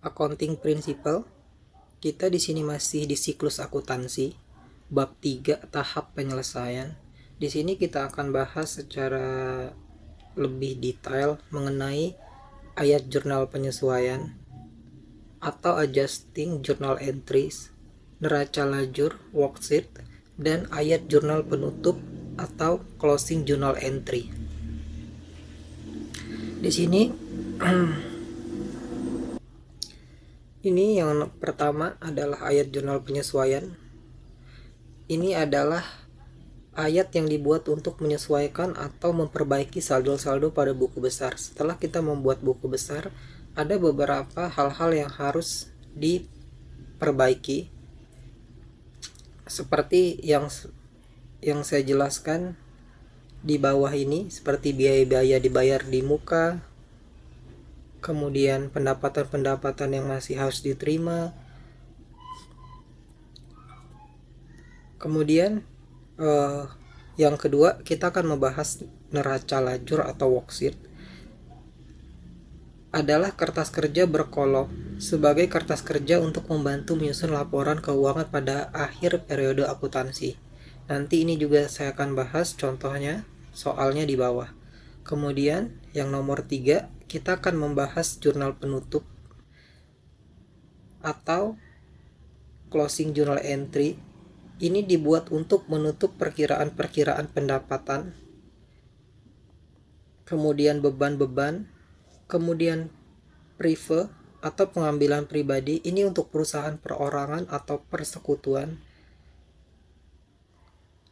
Accounting Principle. Kita di sini masih di siklus akuntansi, bab 3 tahap penyelesaian. Di sini kita akan bahas secara lebih detail mengenai ayat jurnal penyesuaian atau adjusting journal entries, neraca lajur worksheet, dan ayat jurnal penutup atau closing journal entry. Di sini ini yang pertama adalah ayat jurnal penyesuaian. Ini adalah ayat yang dibuat untuk menyesuaikan atau memperbaiki saldo-saldo pada buku besar. Setelah kita membuat buku besar, ada beberapa hal-hal yang harus diperbaiki, seperti yang saya jelaskan di bawah ini, seperti biaya-biaya dibayar di muka, kemudian pendapatan-pendapatan yang masih harus diterima, kemudian yang kedua kita akan membahas neraca lajur atau worksheet. Adalah kertas kerja berkolom sebagai kertas kerja untuk membantu menyusun laporan keuangan pada akhir periode akuntansi. Nanti ini juga saya akan bahas contohnya, soalnya di bawah. Kemudian yang nomor 3, kita akan membahas jurnal penutup atau closing journal entry. Ini dibuat untuk menutup perkiraan-perkiraan pendapatan, kemudian beban-beban, kemudian prive atau pengambilan pribadi. Ini untuk perusahaan perorangan atau persekutuan,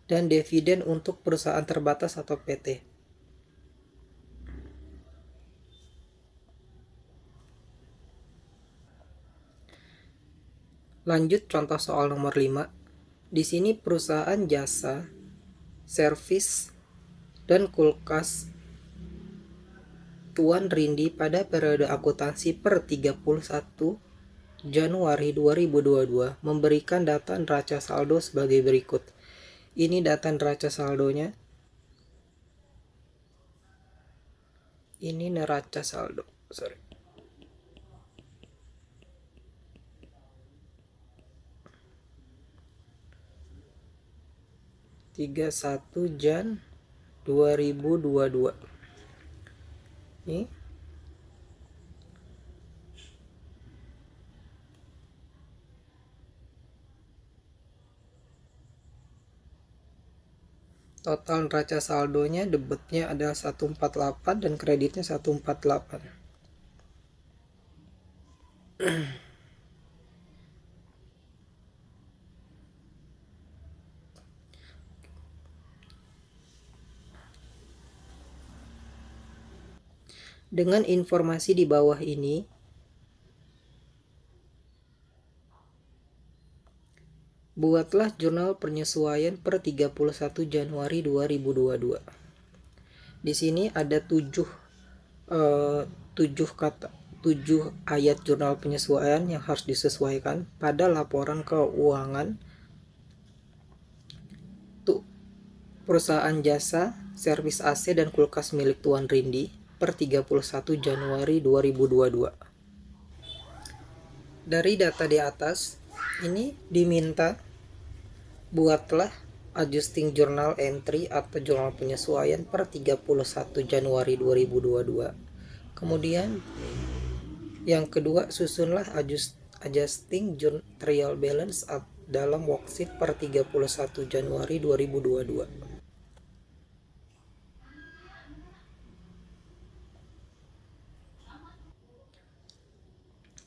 dan dividen untuk perusahaan terbatas atau PT. Lanjut contoh soal nomor 5. Di sini perusahaan jasa, servis, dan kulkas Tuan Rindi pada periode akuntansi per 31 Januari 2022 memberikan data neraca saldo sebagai berikut. Ini data neraca saldonya. Ini neraca saldo. 31 Jan 2022. Ini total neraca saldonya, debitnya ada 148 dan kreditnya 148. Dengan informasi di bawah ini, buatlah jurnal penyesuaian per 31 Januari 2022. Di sini ada 7 ayat jurnal penyesuaian yang harus disesuaikan pada laporan keuangan perusahaan jasa, servis AC, dan kulkas milik Tuan Rindi per 31 Januari 2022. Dari data di atas, ini diminta buatlah adjusting journal entry atau jurnal penyesuaian per 31 Januari 2022. Kemudian yang kedua, susunlah adjusting trial balance dalam worksheet per 31 Januari 2022.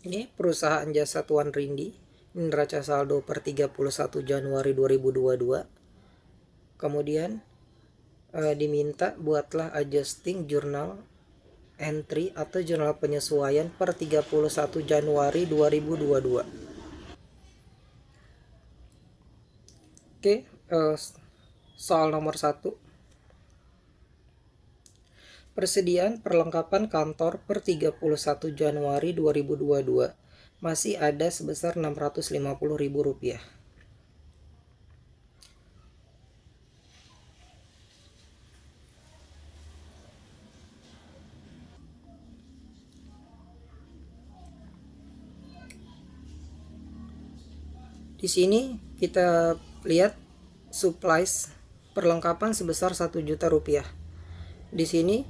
Ini perusahaan jasa Tuan Rindi, neraca saldo per 31 Januari 2022. Kemudian diminta buatlah adjusting journal entry atau jurnal penyesuaian per 31 Januari 2022. Oke, soal nomor 1. Persediaan perlengkapan kantor per 31 Januari 2022 masih ada sebesar Rp650.000. Di sini kita lihat supplies perlengkapan sebesar 1 juta rupiah. Di sini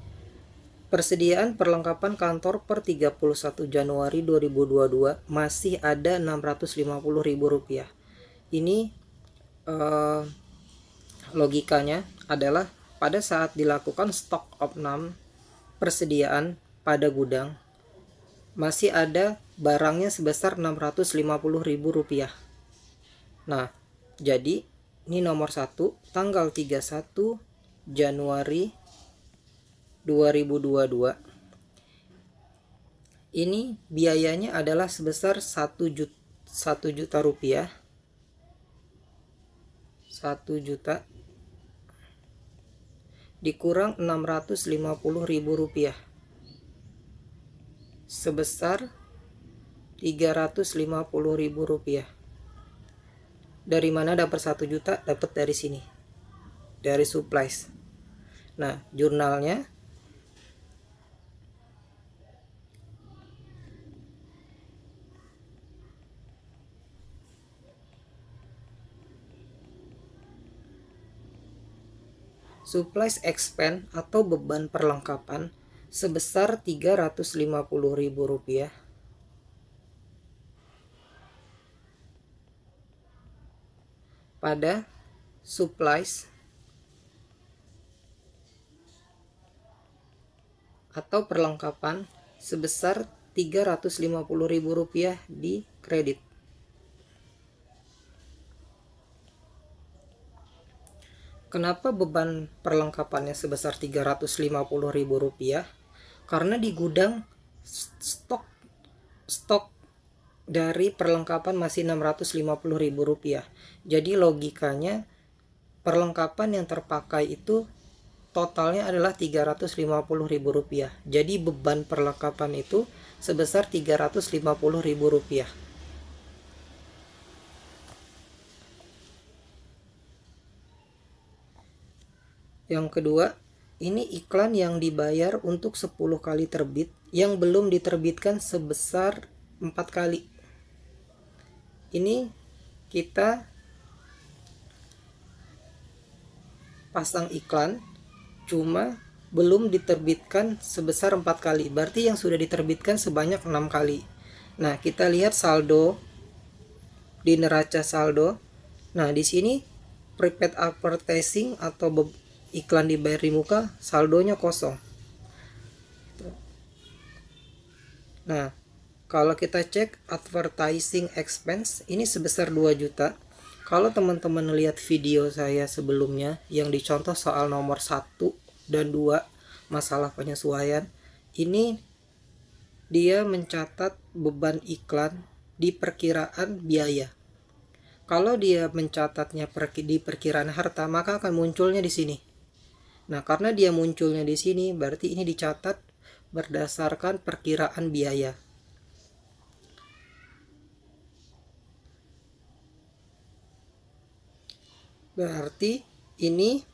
persediaan perlengkapan kantor per 31 Januari 2022 masih ada Rp650.000. Ini logikanya adalah pada saat dilakukan stok opnam persediaan pada gudang masih ada barangnya sebesar Rp650.000. Nah, jadi ini nomor 1 tanggal 31 Januari 2022. Ini biayanya adalah sebesar 1 juta rupiah. 1 juta dikurang Rp650.000 sebesar Rp350.000. Dari mana dapat 1 juta? Dapat dari sini, dari supplies. Nah, jurnalnya supplies expense atau beban perlengkapan sebesar Rp350.000 pada supplies atau perlengkapan sebesar Rp350.000 di kredit. Kenapa beban perlengkapannya sebesar Rp350.000? Karena di gudang stok dari perlengkapan masih Rp650.000. Jadi logikanya perlengkapan yang terpakai itu totalnya adalah Rp350.000. Jadi beban perlengkapan itu sebesar Rp350.000. Yang kedua, ini iklan yang dibayar untuk 10 kali terbit yang belum diterbitkan sebesar 4 kali. Ini kita pasang iklan cuma belum diterbitkan sebesar 4 kali. Berarti yang sudah diterbitkan sebanyak 6 kali. Nah, kita lihat saldo di neraca saldo. Nah, di sini prepaid advertising atau iklan dibayar di muka saldonya kosong. Nah, kalau kita cek advertising expense ini sebesar 2 juta. Kalau teman-teman lihat video saya sebelumnya yang dicontoh soal nomor 1 dan 2 masalah penyesuaian, ini dia mencatat beban iklan di perkiraan biaya. Kalau dia mencatatnya di perkiraan harta, maka akan munculnya di sini. Nah, karena dia munculnya di sini, berarti ini dicatat berdasarkan perkiraan biaya. Berarti ini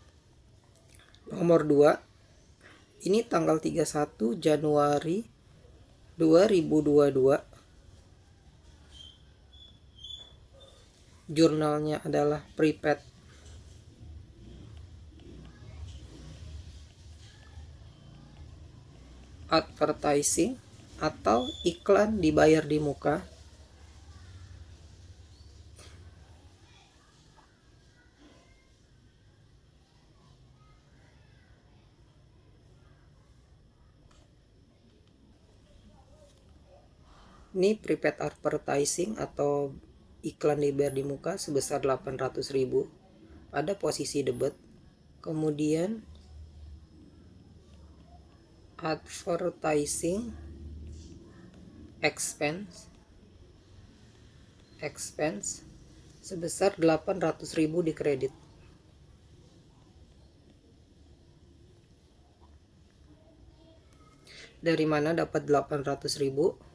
nomor 2. Ini tanggal 31 Januari 2022. Jurnalnya adalah prepaid advertising atau iklan dibayar di muka. Ini prepaid advertising atau iklan dibayar di muka sebesar 800.000 pada posisi debit. Kemudian advertising expense sebesar 800.000 di kredit. Dari mana dapat 800.000?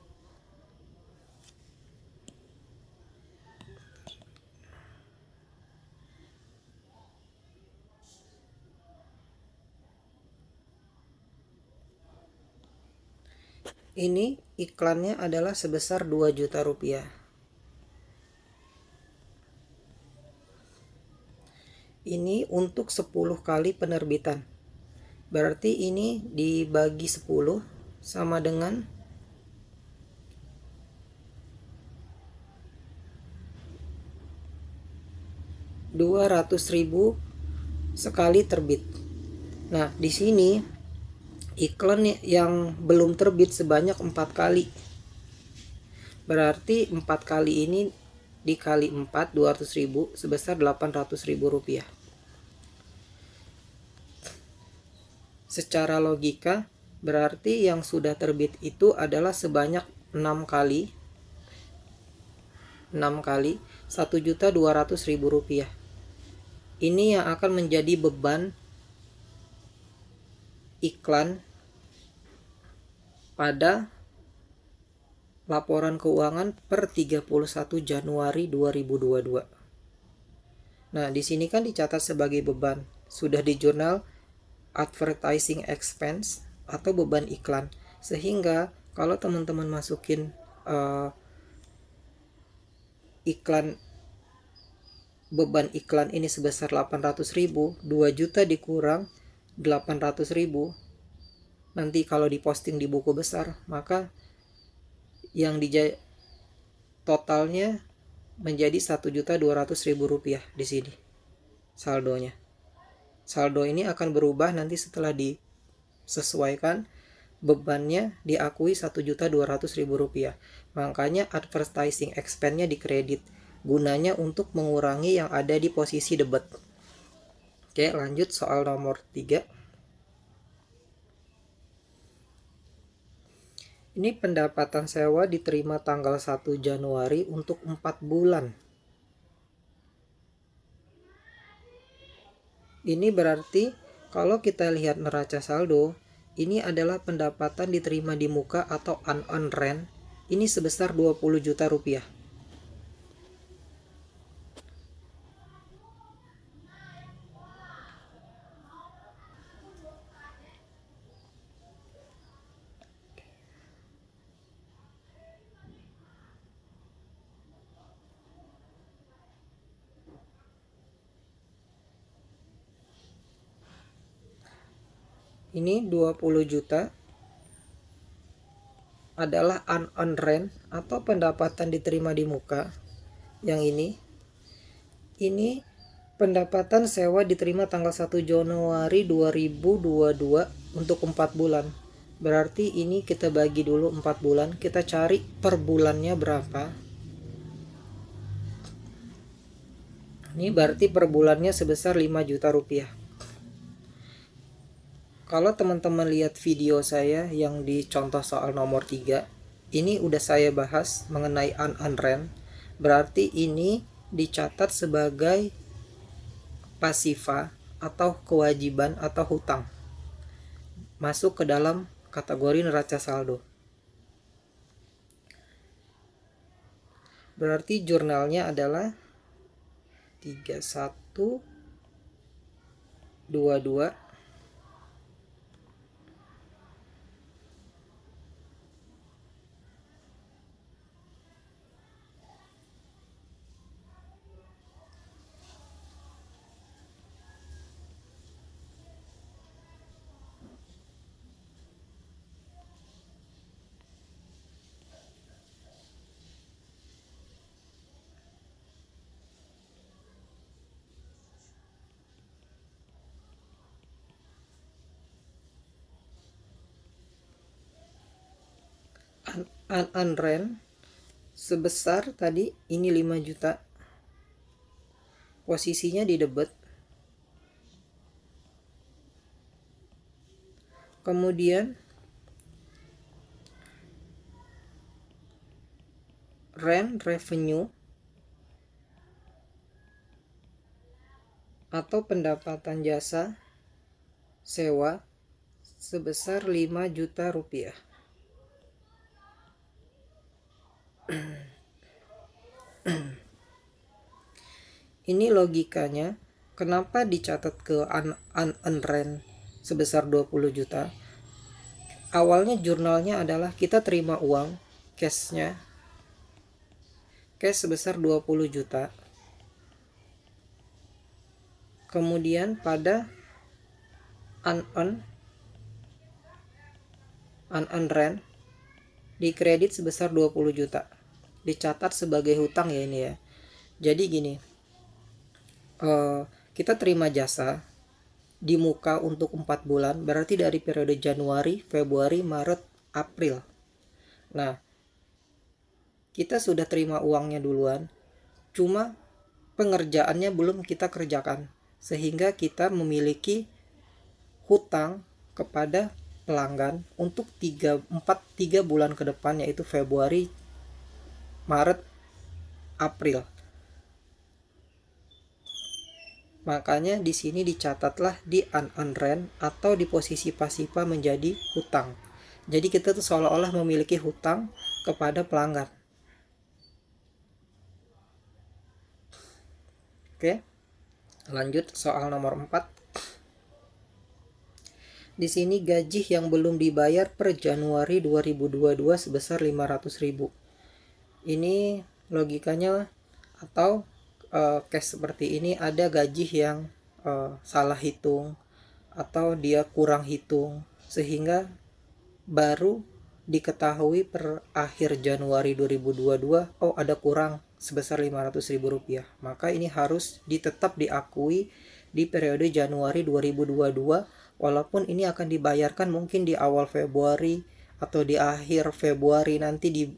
Ini iklannya adalah sebesar 2 juta rupiah. Ini untuk 10 kali penerbitan. Berarti ini dibagi 10 sama dengan 200.000 sekali terbit. Nah, di sini iklan yang belum terbit sebanyak 4 kali. Berarti 4 kali ini dikali 4, 200.000 sebesar 800.000 rupiah. Secara logika berarti yang sudah terbit itu adalah sebanyak 6 kali 1.200.000 rupiah. Ini yang akan menjadi beban iklan pada laporan keuangan per 31 Januari 2022. Nah, di sini kan dicatat sebagai beban, sudah di jurnal advertising expense atau beban iklan. Sehingga kalau teman-teman masukin beban iklan ini sebesar 800.000, 2 juta dikurang 800.000, nanti kalau diposting di buku besar, maka yang totalnya menjadi 1.200.000 rupiah di sini saldonya. Saldo ini akan berubah nanti setelah disesuaikan bebannya diakui 1.200.000 rupiah. Makanya advertising expense-nya dikredit, gunanya untuk mengurangi yang ada di posisi debit. Oke, lanjut soal nomor 3. Ini pendapatan sewa diterima tanggal 1 Januari untuk 4 bulan. Ini berarti kalau kita lihat neraca saldo, ini adalah pendapatan diterima di muka atau unearned rent. Ini sebesar 20 juta rupiah. Ini 20 juta adalah unearned rent atau pendapatan diterima di muka. Yang ini pendapatan sewa diterima tanggal 1 Januari 2022 untuk 4 bulan. Berarti ini kita bagi dulu 4 bulan, kita cari per bulannya berapa. Ini berarti per bulannya sebesar 5 juta rupiah. Kalau teman-teman lihat video saya yang di contoh soal nomor 3, ini udah saya bahas mengenai unearned rent. Berarti ini dicatat sebagai pasifa atau kewajiban atau hutang, masuk ke dalam kategori neraca saldo. Berarti jurnalnya adalah 3122 unearned rent sebesar tadi ini 5 juta. Posisinya di debit. Kemudian rent revenue atau pendapatan jasa sewa sebesar 5 juta rupiah. Ini logikanya kenapa dicatat ke unearned rent sebesar 20 juta. Awalnya jurnalnya adalah kita terima uang cash sebesar 20 juta. Kemudian pada unearned rent dikredit sebesar 20 juta. Dicatat sebagai hutang ya ini ya. Jadi gini, kita terima jasa di muka untuk 4 bulan, berarti dari periode Januari, Februari, Maret, April. Nah, kita sudah terima uangnya duluan, cuma pengerjaannya belum kita kerjakan, sehingga kita memiliki hutang kepada pelanggan untuk 3 bulan ke depan, yaitu Februari, Maret, April. Makanya di sini dicatatlah di unearned rent atau di posisi pasifa menjadi hutang. Jadi kita tuh seolah-olah memiliki hutang kepada pelanggan. Oke. Lanjut soal nomor 4. Di sini gaji yang belum dibayar per Januari 2022 sebesar 500.000. Ini logikanya atau case seperti ini, ada gaji yang salah hitung atau dia kurang hitung, sehingga baru diketahui per akhir Januari 2022 ada kurang sebesar 500.000 rupiah. Maka ini harus tetap diakui di periode Januari 2022, walaupun ini akan dibayarkan mungkin di awal Februari atau di akhir Februari nanti,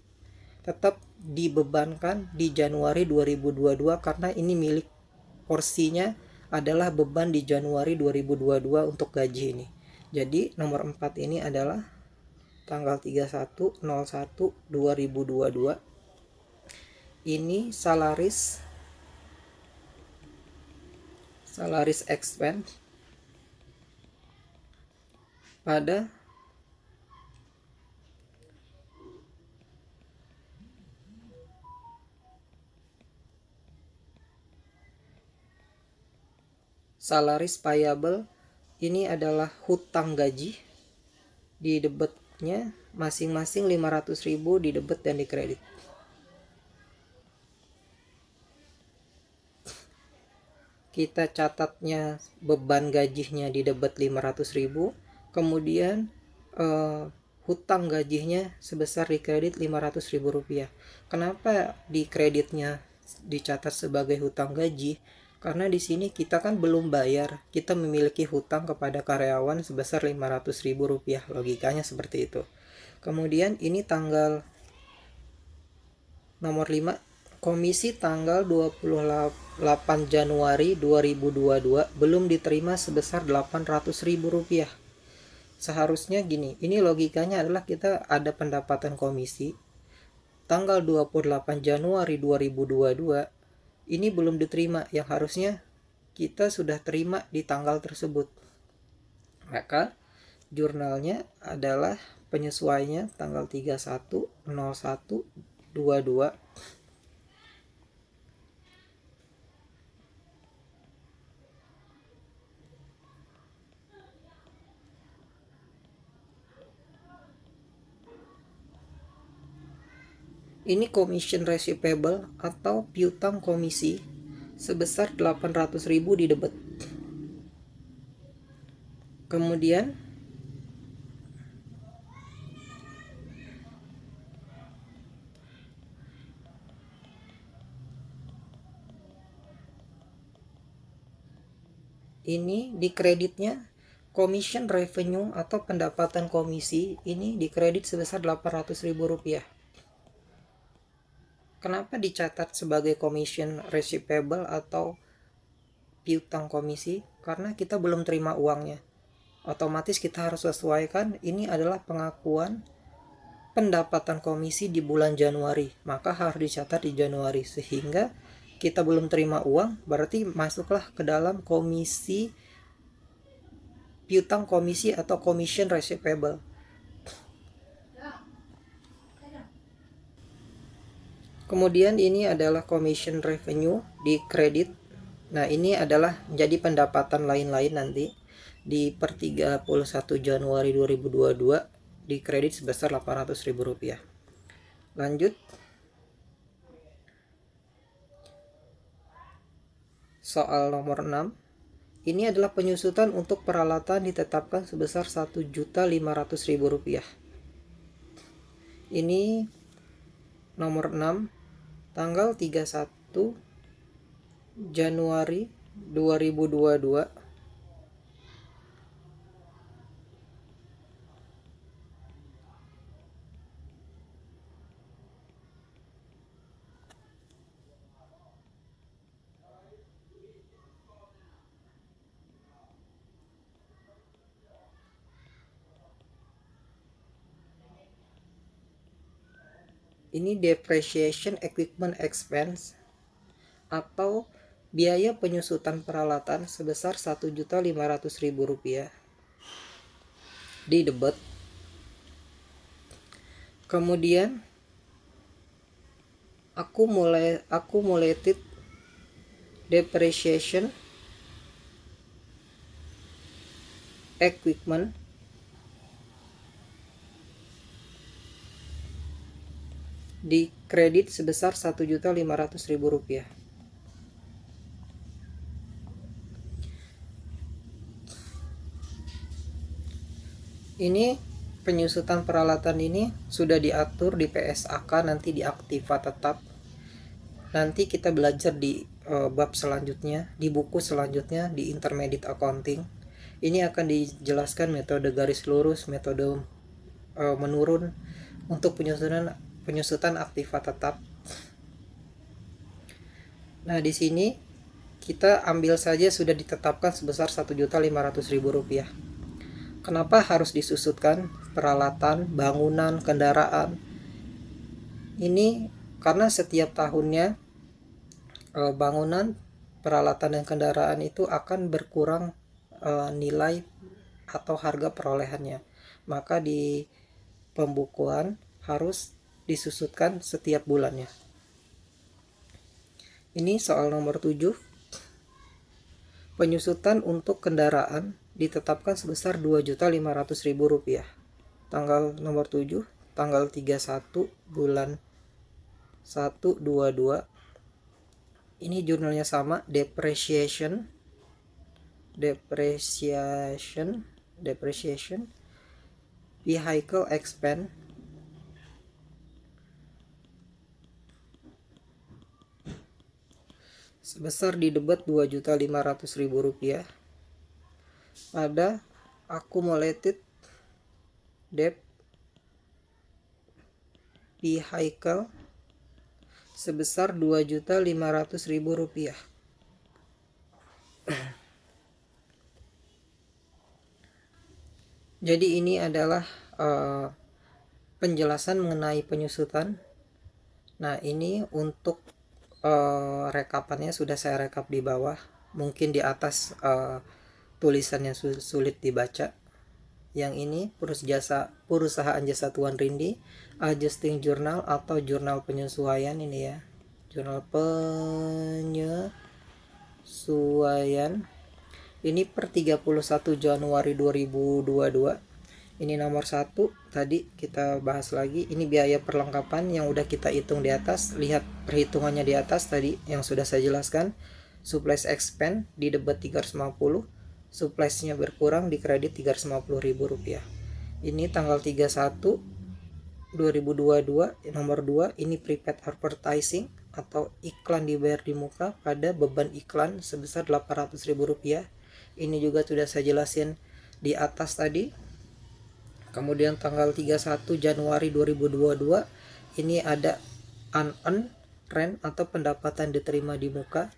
tetap dibebankan di Januari 2022 karena ini milik, porsinya adalah beban di Januari 2022 untuk gaji ini. Jadi nomor 4 ini adalah tanggal 31/01/2022. Ini salaris expense pada salaris payable, ini adalah hutang gaji, di debitnya masing-masing 500.000 di debit dan di kredit. Kita catatnya beban gajinya di debit 500.000, kemudian hutang gajinya sebesar di kredit 500.000 rupiah. Kenapa di kreditnya dicatat sebagai hutang gaji? Karena di sini kita kan belum bayar, kita memiliki hutang kepada karyawan sebesar 500.000 rupiah. Logikanya seperti itu. Kemudian ini tanggal nomor 5, komisi tanggal 28 Januari 2022 belum diterima sebesar 800.000 rupiah. Seharusnya gini, ini logikanya adalah kita ada pendapatan komisi tanggal 28 Januari 2022, ini belum diterima, yang harusnya kita sudah terima di tanggal tersebut. Maka jurnalnya adalah penyesuaiannya tanggal 31/01/22. Ini commission receivable atau piutang komisi sebesar 800.000 di debit. Kemudian ini di kreditnya commission revenue atau pendapatan komisi, ini dikredit sebesar 800.000 rupiah. Kenapa dicatat sebagai commission receivable atau piutang komisi? Karena kita belum terima uangnya. Otomatis kita harus sesuaikan, ini adalah pengakuan pendapatan komisi di bulan Januari, maka harus dicatat di Januari, sehingga kita belum terima uang, berarti masuklah ke dalam komisi piutang komisi atau commission receivable. Kemudian ini adalah commission revenue di kredit. Nah, ini adalah menjadi pendapatan lain-lain nanti di per 31 Januari 2022 di kredit sebesar 800.000 rupiah. Lanjut. Soal nomor 6. Ini adalah penyusutan untuk peralatan ditetapkan sebesar Rp1.500.000. Ini nomor 6, tanggal 31 Januari 2022. Ini depreciation equipment expense atau biaya penyusutan peralatan sebesar Rp1.500.000 di debit. Kemudian accumulated depreciation equipment di kredit sebesar Rp1.500.000. Ini penyusutan peralatan ini sudah diatur di PSAK, nanti di aktiva tetap. Nanti kita belajar di bab selanjutnya, di buku selanjutnya, di intermediate accounting. Ini akan dijelaskan metode garis lurus, metode menurun untuk penyusutan aktiva tetap. Nah, di sini kita ambil saja sudah ditetapkan sebesar Rp1.500.000. Kenapa harus disusutkan peralatan, bangunan, kendaraan? Ini karena setiap tahunnya bangunan, peralatan, dan kendaraan itu akan berkurang nilai atau harga perolehannya. Maka di pembukuan harus disusutkan setiap bulannya. Ini soal nomor 7. Penyusutan untuk kendaraan ditetapkan sebesar Rp2.500.000. Tanggal nomor 7, tanggal 31 bulan 1/22. Ini jurnalnya sama, depreciation vehicle expense sebesar di debit Rp2.500.000 pada accumulated debt vehicle sebesar Rp2.500.000. Jadi ini adalah penjelasan mengenai penyusutan. Nah, ini untuk rekapannya sudah saya rekap di bawah, mungkin di atas tulisannya sulit dibaca. Yang ini perusahaan jasa Tuan Rindi adjusting journal atau jurnal penyesuaian. Ini ya, jurnal penyesuaian ini per 31 Januari 2022. Ini nomor 1 tadi kita bahas lagi. Ini biaya perlengkapan yang udah kita hitung di atas. Lihat perhitungannya di atas tadi yang sudah saya jelaskan. Supplies expense di debit 350, suppliesnya berkurang di kredit Rp350.000. Ini tanggal 31 2022. Nomor 2 ini prepaid advertising atau iklan dibayar di muka pada beban iklan sebesar Rp800.000. Ini juga sudah saya jelasin di atas tadi. Kemudian tanggal 31 Januari 2022 ini ada unearned rent atau pendapatan diterima di muka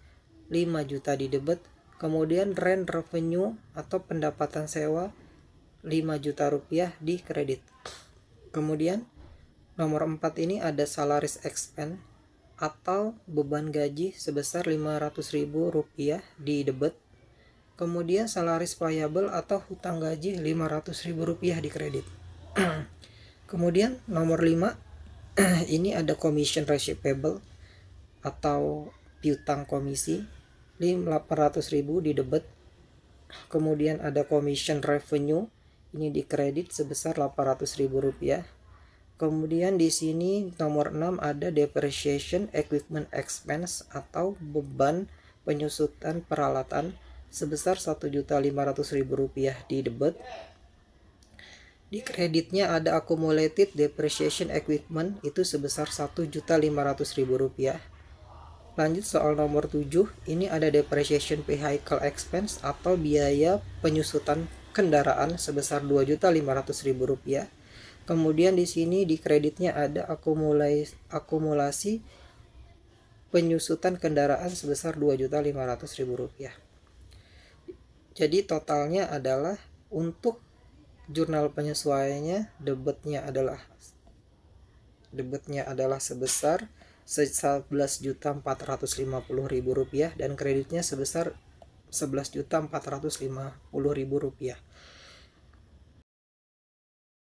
5 juta di debit. Kemudian rent revenue atau pendapatan sewa 5 juta rupiah di kredit. Kemudian nomor 4 ini ada salaries expense atau beban gaji sebesar Rp500.000 di debit. Kemudian salaris payable atau hutang gaji Rp500.000 di kredit. Kemudian nomor 5 ini ada commission receivable atau piutang komisi Rp800.000 di debit. Kemudian ada commission revenue ini di kredit sebesar Rp800.000. Kemudian di sini nomor 6 ada depreciation equipment expense atau beban penyusutan peralatan sebesar Rp1.500.000 di debit. Di kreditnya ada accumulated depreciation equipment itu sebesar Rp1.500.000. Lanjut soal nomor 7, ini ada depreciation vehicle expense atau biaya penyusutan kendaraan sebesar Rp2.500.000. Kemudian di sini di kreditnya ada akumulasi penyusutan kendaraan sebesar Rp2.500.000. Jadi totalnya adalah untuk jurnal penyesuaiannya debitnya adalah sebesar Rp11.450.000 dan kreditnya sebesar Rp11.450.000.